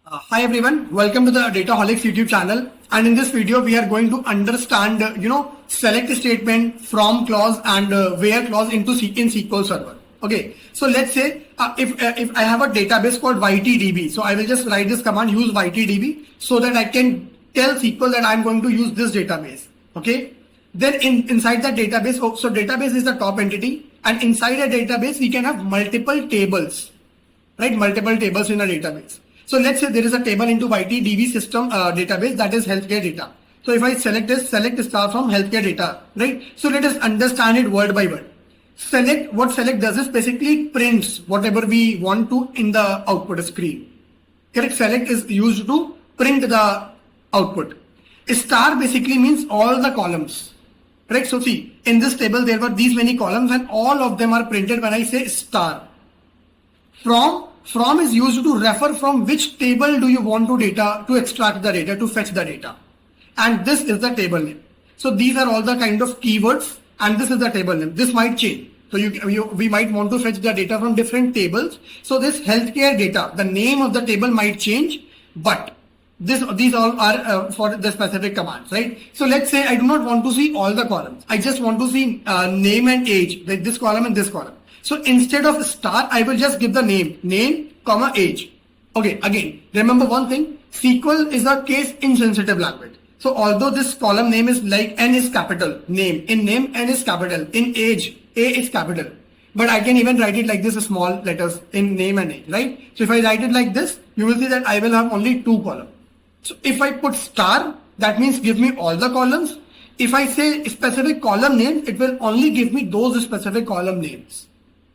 Hi everyone, welcome to the Dataholics YouTube channel. And in this video, we are going to understand, select statement, from clause and where clause in SQL Server. Okay, so let's say if I have a database called YTDB, so I will just write this command, use YTDB, so that I can tell SQL that I'm going to use this database. Okay, then inside that database, so database is the top entity, and inside a database we can have multiple tables, right? Multiple tables in a database. So let's say there is a table into YTDB system database that is healthcare data. So if I select this, select star from healthcare data, right? So let us understand it word by word. What select does is basically prints whatever we want to in the output screen. Correct? Select is used to print the output. Star basically means all the columns. Correct? So see, in this table there were these many columns and all of them are printed when I say star. From is used to refer from which table do you want to extract the data, to fetch the data. And this is the table name. So these are all the kind of keywords and this is the table name. This might change. So we might want to fetch the data from different tables. So this healthcare data, the name of the table might change, but these all are for the specific commands, right? So let's say I do not want to see all the columns. I just want to see name and age, like this column and this column. So instead of star, I will just give the name, comma, age. Okay, again, remember one thing, SQL is a case insensitive language. So although this column name is like N is capital, name, in name N is capital, in age, A is capital. But I can even write it like this, small letters in name and age, right? So if I write it like this, you will see that I will have only two columns. So if I put star, that means give me all the columns. If I say specific column names, it will only give me those specific column names.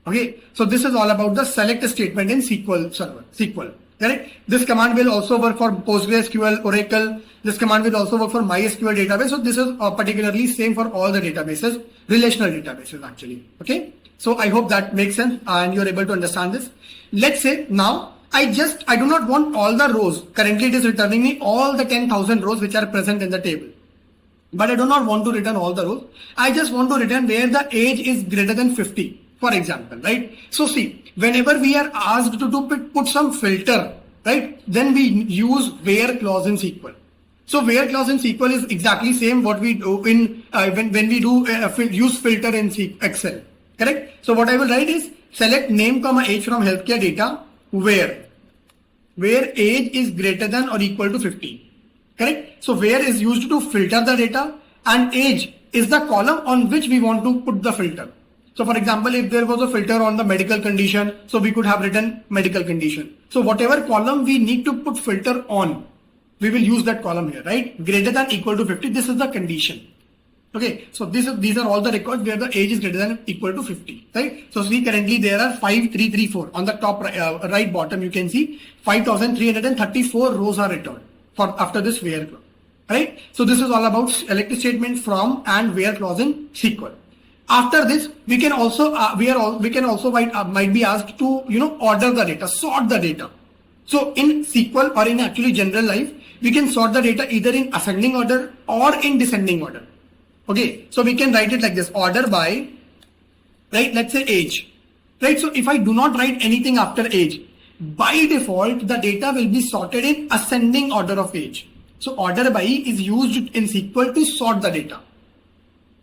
Okay, so this is all about the select statement in SQL Server, SQL, correct? This command will also work for PostgreSQL, Oracle. This command will also work for MySQL database. So this is particularly same for all the databases, relational databases actually. Okay, so I hope that makes sense and you're able to understand this. Let's say now I do not want all the rows. Currently it is returning me all the 10,000 rows which are present in the table. But I do not want to return all the rows. I just want to return where the age is greater than 50. For example, right? So see, whenever we are asked to put some filter, right? Then we use where clause in SQL. So where clause in SQL is exactly same what we do in when we do use filter in Excel, correct? So what I will write is select name comma age from healthcare data where age is greater than or equal to 50, correct? So where is used to filter the data and age is the column on which we want to put the filter. So for example, if there was a filter on the medical condition, so we could have written medical condition. So whatever column we need to put filter on, we will use that column here, right? Greater than equal to 50, this is the condition. Okay, so these are all the records where the age is greater than equal to 50, right? So see, currently there are 5334 on the top right bottom. You can see 5,334 rows are returned for after this where clause, right? So this is all about select statement, from and where clause in SQL. After this, we can also might be asked to order the data, sort the data. So in SQL or in actually general life, we can sort the data either in ascending order or in descending order. Okay, so we can write it like this: order by, right? Let's say age, right? So if I do not write anything after age, by default the data will be sorted in ascending order of age. So order by is used in SQL to sort the data.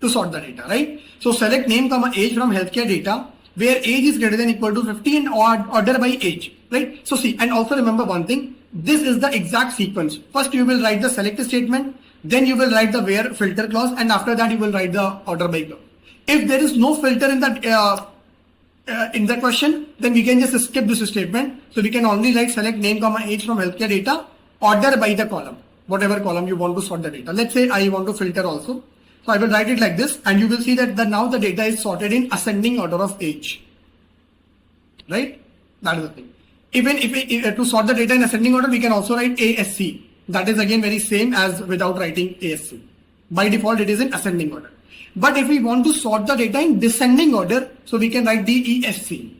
Right? So select name comma age from healthcare data where age is greater than equal to 50 and order by age, right? So see, and also remember one thing, this is the exact sequence. First you will write the select statement, then you will write the where filter clause, and after that you will write the order by clause. If there is no filter in the question, then we can just skip this statement. So we can only write select name comma age from healthcare data, order by the column, whatever column you want to sort the data. Let's say I want to filter also. So I will write it like this, and you will see that now the data is sorted in ascending order of age, right? That is the thing. Even if to sort the data in ascending order, we can also write ASC. That is again very same as without writing ASC. By default, it is in ascending order. But if we want to sort the data in descending order, so we can write DESC,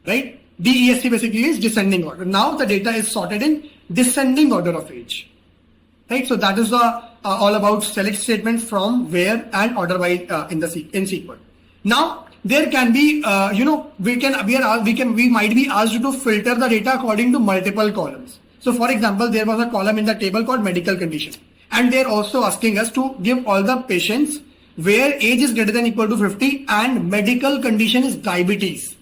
right? DESC basically is descending order. Now the data is sorted in descending order of age. Right, so that is all about select statements, from, where, and order by in SQL. Now there can be, we might be asked to filter the data according to multiple columns. So for example, there was a column in the table called medical condition, and they're also asking us to give all the patients where age is greater than equal to 50 and medical condition is diabetes.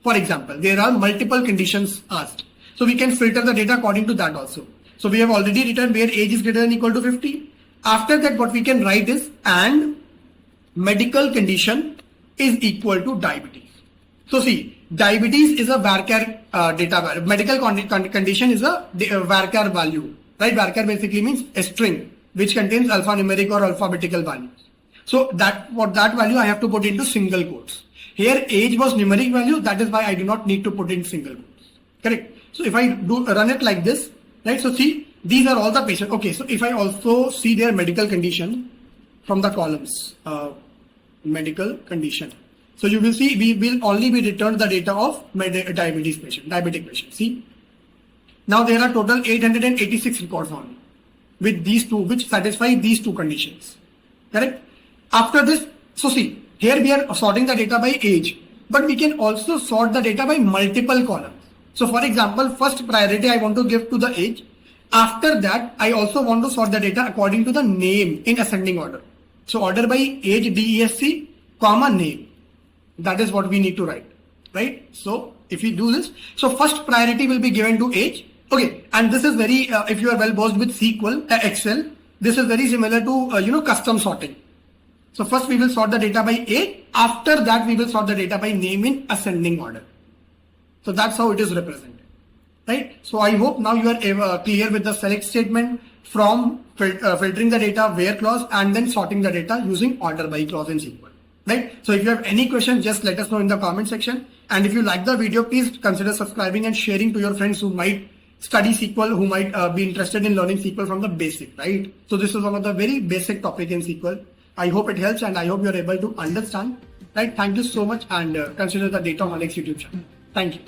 For example, there are multiple conditions asked. So we can filter the data according to that also. So we have already written where age is greater than equal to 50. After that, what we can write is and medical condition is equal to diabetes. So see, diabetes is a varchar data, medical condition is a varchar value, right? Varchar basically means a string which contains alphanumeric or alphabetical values. So that for that value I have to put into single quotes. Here age was numeric value, that is why I do not need to put in single quotes. Correct. So if I do run it like this, right? So see, these are all the patients. Okay, so if I also see their medical condition from the columns, medical condition. So you will see we will only be returned the data of diabetic patient. See, now there are total 886 records only with these two, which satisfy these two conditions. Correct. After this, so see, here we are sorting the data by age, but we can also sort the data by multiple columns. So for example, first priority I want to give to the age. After that, I also want to sort the data according to the name in ascending order. So order by age DESC, comma name. That is what we need to write, right? So if we do this, so first priority will be given to age. Okay, and this is very, if you are well versed with SQL, Excel, this is very similar to, custom sorting. So first we will sort the data by age. After that, we will sort the data by name in ascending order. So that's how it is represented, right? So I hope now you are clear with the select statement from filtering the data where clause and then sorting the data using order by clause in SQL, right? So if you have any questions, just let us know in the comment section. And if you like the video, please consider subscribing and sharing to your friends who might study SQL, who might be interested in learning SQL from the basic, right? So this is one of the very basic topic in SQL. I hope it helps and I hope you're able to understand, right? Thank you so much and consider the Dataholics YouTube channel. Thank you.